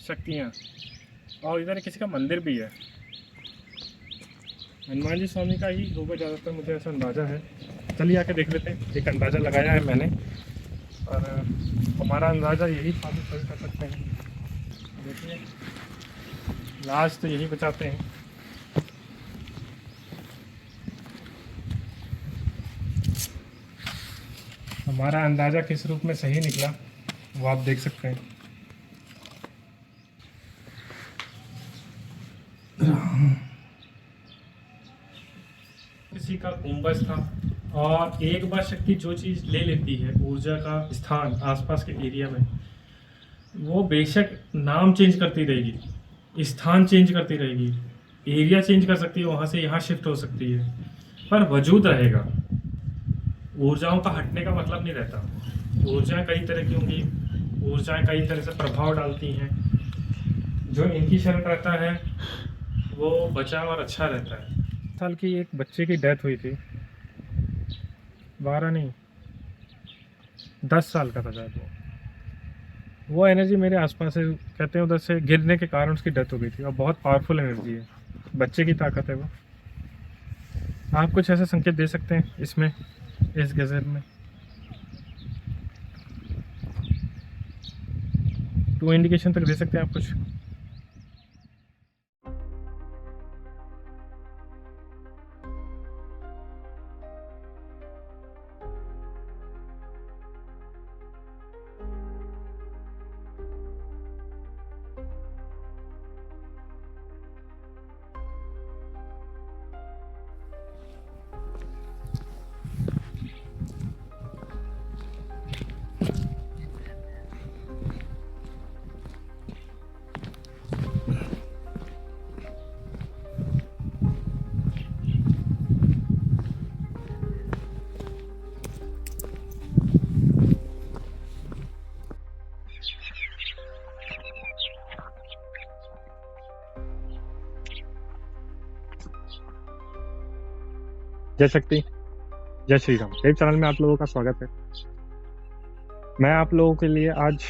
शक्तियाँ। और इधर किसी का मंदिर भी है, हनुमान जी स्वामी का ही होगा ज़्यादातर, मुझे ऐसा अंदाज़ा है। चलिए आके देख लेते हैं। एक अंदाज़ा लगाया है मैंने और हमारा अंदाज़ा यही साबित कर सकते हैं। देखिए लाज तो यही बचाते हैं। हमारा अंदाज़ा किस रूप में सही निकला वो आप देख सकते हैं। किसी का गुंबज था और एक बार शक्ति जो चीज़ ले लेती है, ऊर्जा का स्थान आसपास के एरिया में, वो बेशक नाम चेंज करती रहेगी, स्थान चेंज करती रहेगी, एरिया चेंज कर सकती है, वहाँ से यहाँ शिफ्ट हो सकती है, पर वजूद रहेगा। ऊर्जाओं का हटने का मतलब नहीं रहता। ऊर्जाएं कई तरह की होंगी, ऊर्जाएं कई तरह से प्रभाव डालती हैं। जो इनकी शरण रहता है वो बचा और अच्छा रहता है। साल की एक बच्चे की डेथ हुई थी, 12 नहीं 10 साल का था शायद। वो एनर्जी मेरे आसपास है, कहते हैं उधर से गिरने के कारण उसकी डेथ हो गई थी। और बहुत पावरफुल एनर्जी है, बच्चे की ताकत है वो। आप कुछ ऐसे संकेत दे सकते हैं इसमें, इस गज़ल में? 2 इंडिकेशन तक दे सकते हैं आप कुछ? जय शक्ति, जय श्री राम। देव चैनल में आप लोगों का स्वागत है। मैं आप लोगों के लिए आज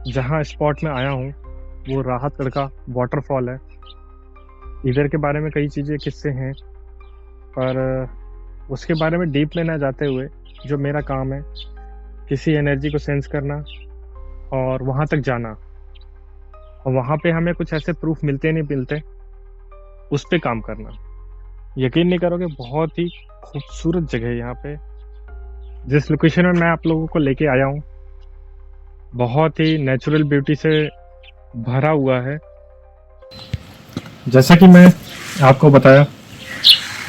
जहां स्पॉट में आया हूं वो राहतगढ़ का वाटरफॉल है। इधर के बारे में कई चीज़ें किस्से हैं, पर उसके बारे में डीप में ना जाते हुए जो मेरा काम है, किसी एनर्जी को सेंस करना और वहां तक जाना, और वहां पे हमें कुछ ऐसे प्रूफ मिलते नहीं मिलते, उस पे काम करना। यकीन नहीं करोगे, बहुत ही खूबसूरत जगह है यहाँ पे। जिस लोकेशन में मैं आप लोगों को लेके आया हूँ, बहुत ही नेचुरल ब्यूटी से भरा हुआ है। जैसा कि मैं आपको बताया,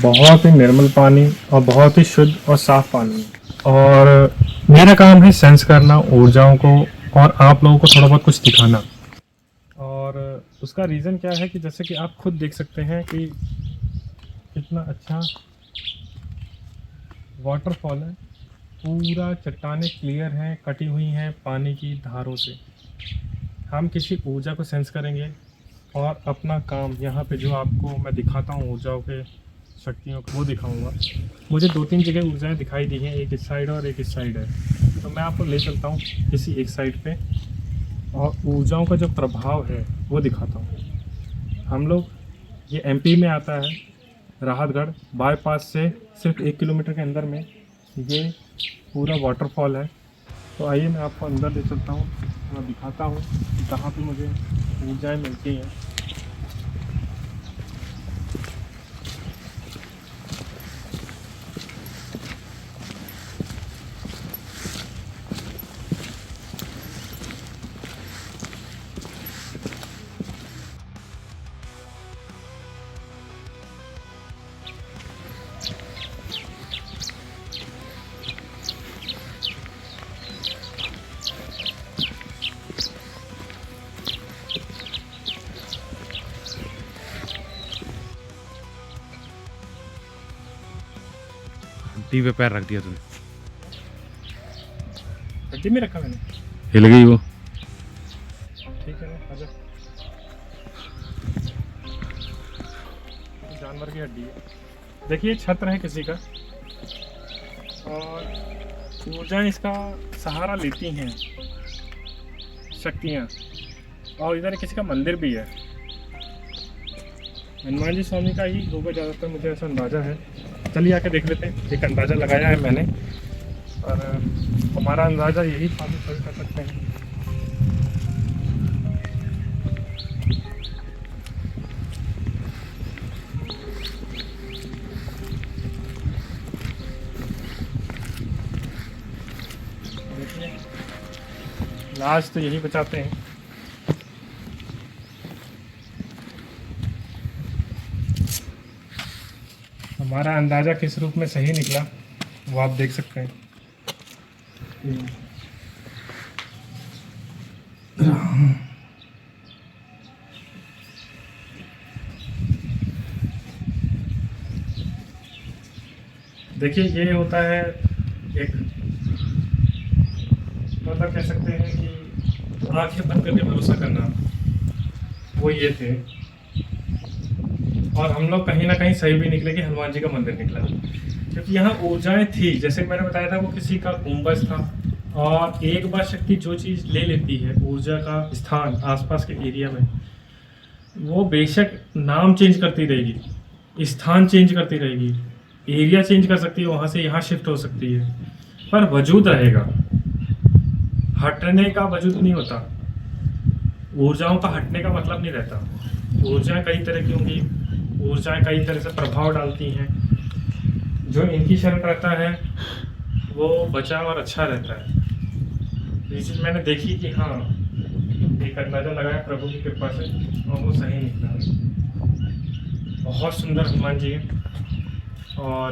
बहुत ही निर्मल पानी और बहुत ही शुद्ध और साफ पानी। और मेरा काम है सेंस करना ऊर्जाओं को और आप लोगों को थोड़ा बहुत कुछ दिखाना। और उसका रीज़न क्या है कि जैसे कि आप खुद देख सकते हैं कि कितना अच्छा वाटरफॉल है। पूरा चट्टानें क्लियर हैं, कटी हुई हैं पानी की धारों से। हम किसी ऊर्जा को सेंस करेंगे और अपना काम यहाँ पे जो आपको मैं दिखाता हूँ ऊर्जाओं के शक्तियों को वो दिखाऊंगा। मुझे 2-3 जगह ऊर्जाएं दिखाई दी हैं, एक इस साइड और एक इस साइड है, तो मैं आपको ले चलता हूँ किसी एक साइड पे और ऊर्जाओं का जो प्रभाव है वो दिखाता हूँ। हम लोग, ये एमपी में आता है, राहतगढ़ बाईपास से सिर्फ 1 किलोमीटर के अंदर में ये पूरा वाटरफॉल है। तो आइए मैं आपको अंदर ले चलता हूँ, मैं दिखाता हूँ कहाँ पे मुझे ऊर्जाएं मिलती हैं। हड्डी पे पैर रख दिया तूने, हड्डी में रखा मैंने, हिल गई वो। ठीक है ना, आजा। जानवर की हड्डी है। देखिए छत्र है किसी का और ऊर्जा इसका सहारा लेती हैं शक्तियाँ। और इधर किसी का मंदिर भी है, हनुमान जी स्वामी का ही होगा ज़्यादातर, मुझे ऐसा अंदाज़ा है। चलिए आके देख लेते हैं। एक अंदाज़ा लगाया है मैंने और हमारा अंदाज़ा यही साबित कर सकते हैं। देखिए लास्ट तो यही बचाते हैं। हमारा अंदाज़ा किस रूप में सही निकला वो आप देख सकते हैं। देखिए ये होता है एक, मतलब कह सकते हैं कि आंखें बंद करके भरोसा करना, वो ये थे। और हम लोग कहीं ना कहीं सही भी निकले कि हनुमान जी का मंदिर निकला, क्योंकि यहाँ ऊर्जाएं थी। जैसे मैंने बताया था वो किसी का गुंबज था, और एक बार शक्ति जो चीज़ ले लेती है ऊर्जा का स्थान आसपास के एरिया में, वो बेशक नाम चेंज करती रहेगी, स्थान चेंज करती रहेगी, एरिया चेंज कर सकती है, वहाँ से यहाँ शिफ्ट हो सकती है, पर वजूद रहेगा। हटने का वजूद नहीं होता। ऊर्जाओं का हटने का मतलब नहीं रहता। ऊर्जाएं कई तरह की होंगी, ऊर्जाएं कई तरह से प्रभाव डालती हैं। जो इनकी शरण रहता है वो बचा और अच्छा रहता है। ये चीज़ मैंने देखी कि हाँ, एक अंदाज़ा लगाया प्रभु की कृपा से और वो सही निकला। बहुत सुंदर हनुमान जी है और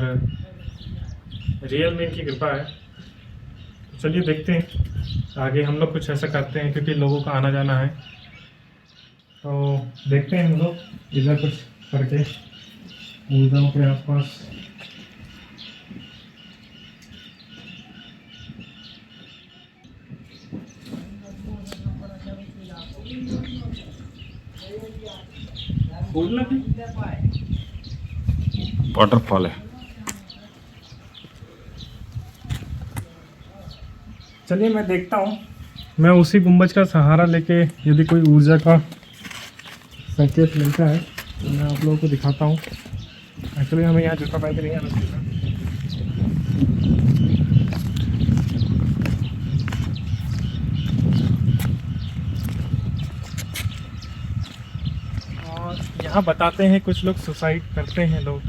रियल में इनकी कृपा है। तो चलिए देखते हैं आगे हम लोग कुछ ऐसा करते हैं, क्योंकि लोगों का आना जाना है। तो देखते हैं हम लोग इधर कुछ करके ऊर्जाओं के आसपास। वाटरफॉल है। चलिए मैं देखता हूँ, मैं उसी गुंबज का सहारा लेके यदि कोई ऊर्जा का संकेत मिलता है तो मैं आप लोगों को दिखाता हूँ। एक्चुअली हमें यहाँ जूता पहन के नहीं आना चाहिए। और यहाँ बताते हैं कुछ लोग सुसाइड करते हैं लोग,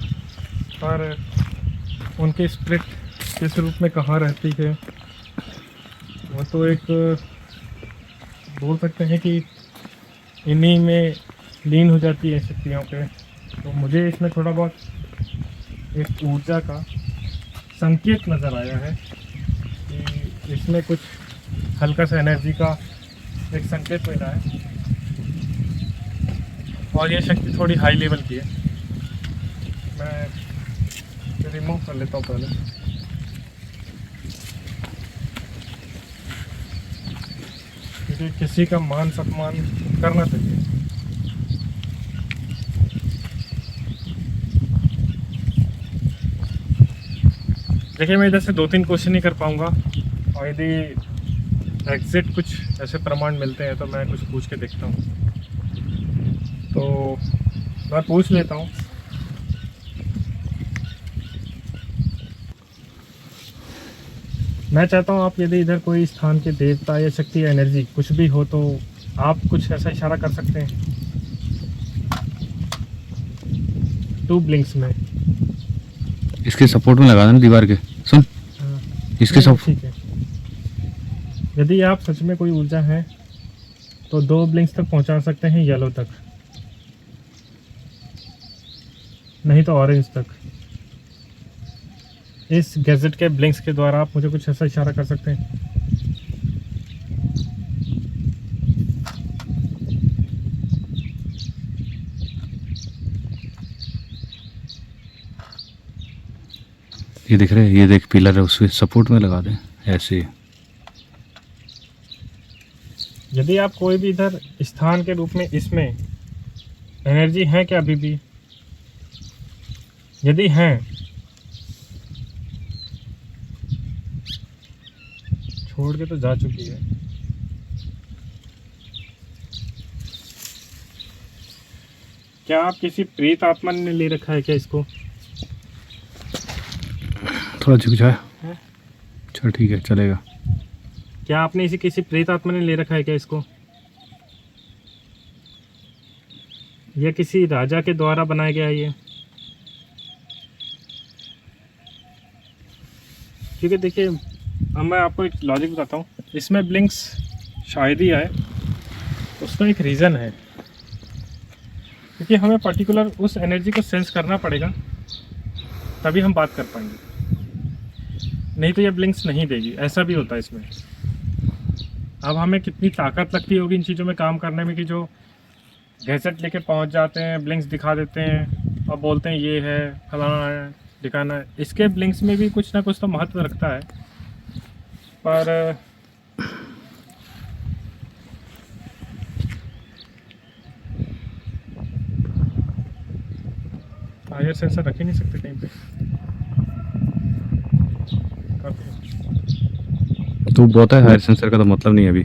पर उनकी स्पिरिट किस रूप में कहाँ रहती है वो तो एक बोल सकते हैं कि इन्हीं में लीन हो जाती है शक्तियों पे। तो मुझे इसमें थोड़ा बहुत एक ऊर्जा का संकेत नज़र आया है कि इसमें कुछ हल्का सा एनर्जी का एक संकेत मिला है, और ये शक्ति थोड़ी हाई लेवल की है। मैं रिमूव कर लेता हूँ पहले। क्योंकि किसी का मान सम्मान करना चाहिए। देखिए मैं इधर से 2-3 क्वेश्चन ही कर पाऊँगा, और यदि एग्जिट कुछ ऐसे प्रमाण मिलते हैं तो मैं कुछ पूछ के देखता हूँ। तो मैं पूछ लेता हूँ। मैं चाहता हूँ आप यदि इधर कोई स्थान के देवता या शक्ति या एनर्जी कुछ भी हो तो आप कुछ ऐसा इशारा कर सकते हैं 2 ब्लिंक्स में। इसके सपोर्ट में लगा देना दीवार के। सुन, इसके सब ठीक है। यदि आप सच में कोई ऊर्जा है तो 2 ब्लिंक्स तक पहुंचा सकते हैं, येलो तक, नहीं तो ऑरेंज तक। इस गैजेट के ब्लिंक्स के द्वारा आप मुझे कुछ ऐसा इशारा कर सकते हैं। ये दिख रहे हैं, ये देख पिलर है, उसके सपोर्ट में लगा दें ऐसे। यदि आप कोई भी इधर स्थान के रूप में इसमें एनर्जी है क्या अभी भी, यदि हैं छोड़ के तो जा चुकी है। क्या आप किसी प्रेत आत्मा ने ले रखा है क्या इसको? थोड़ा झुक जाए। हैं? चल ठीक है, चलेगा। क्या आपने इसे किसी प्रेत आत्मा ने ले रखा है क्या इसको? यह किसी राजा के द्वारा बनाया गया है ये? क्योंकि देखिए, अब मैं आपको एक लॉजिक बताता हूँ। इसमें ब्लिंक्स शायद ही आए, उसका एक रीज़न है, क्योंकि हमें पर्टिकुलर उस एनर्जी को सेंस करना पड़ेगा, तभी हम बात कर पाएंगे, नहीं तो ये ब्लिंक्स नहीं देगी। ऐसा भी होता है इसमें। अब हमें कितनी ताकत लगती होगी इन चीज़ों में काम करने में कि जो गैजेट लेके पहुंच जाते हैं, ब्लिंक्स दिखा देते हैं और बोलते हैं ये है, फलाना है, दिखाना है। इसके ब्लिंक्स में भी कुछ ना कुछ तो महत्व रखता है, पर फायर सेंसर रख ही नहीं सकते कहीं पे। तू बहुत है, हायर सेंसर का तो मतलब नहीं है, अभी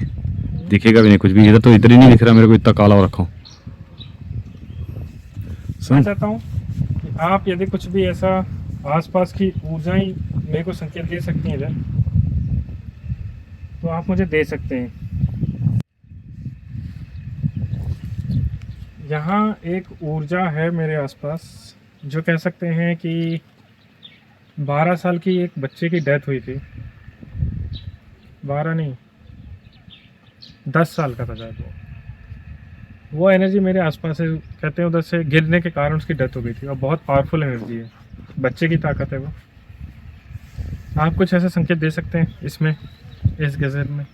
दिखेगा भी नहीं कुछ भी। इधर तो इधर ही नहीं दिख रहा मेरे को, इतना काला हो रखा हूँ। मैं चाहता हूँ कि आप यदि कुछ भी ऐसा आसपास की ऊर्जाएं मेरे को संकेत दे सकती हैं इधर, तो आप मुझे दे सकते हैं। यहाँ एक ऊर्जा है मेरे आसपास, जो कह सकते हैं कि 12 साल की एक बच्चे की डेथ हुई थी। 12 नहीं, 10 साल का था शायद वो एनर्जी मेरे आसपास है। कहते हैं उधर से गिरने के कारण उसकी डेथ हो गई थी, और बहुत पावरफुल एनर्जी है, बच्चे की ताकत है वो। आप कुछ ऐसे संकेत दे सकते हैं इसमें, इस गज़ल में?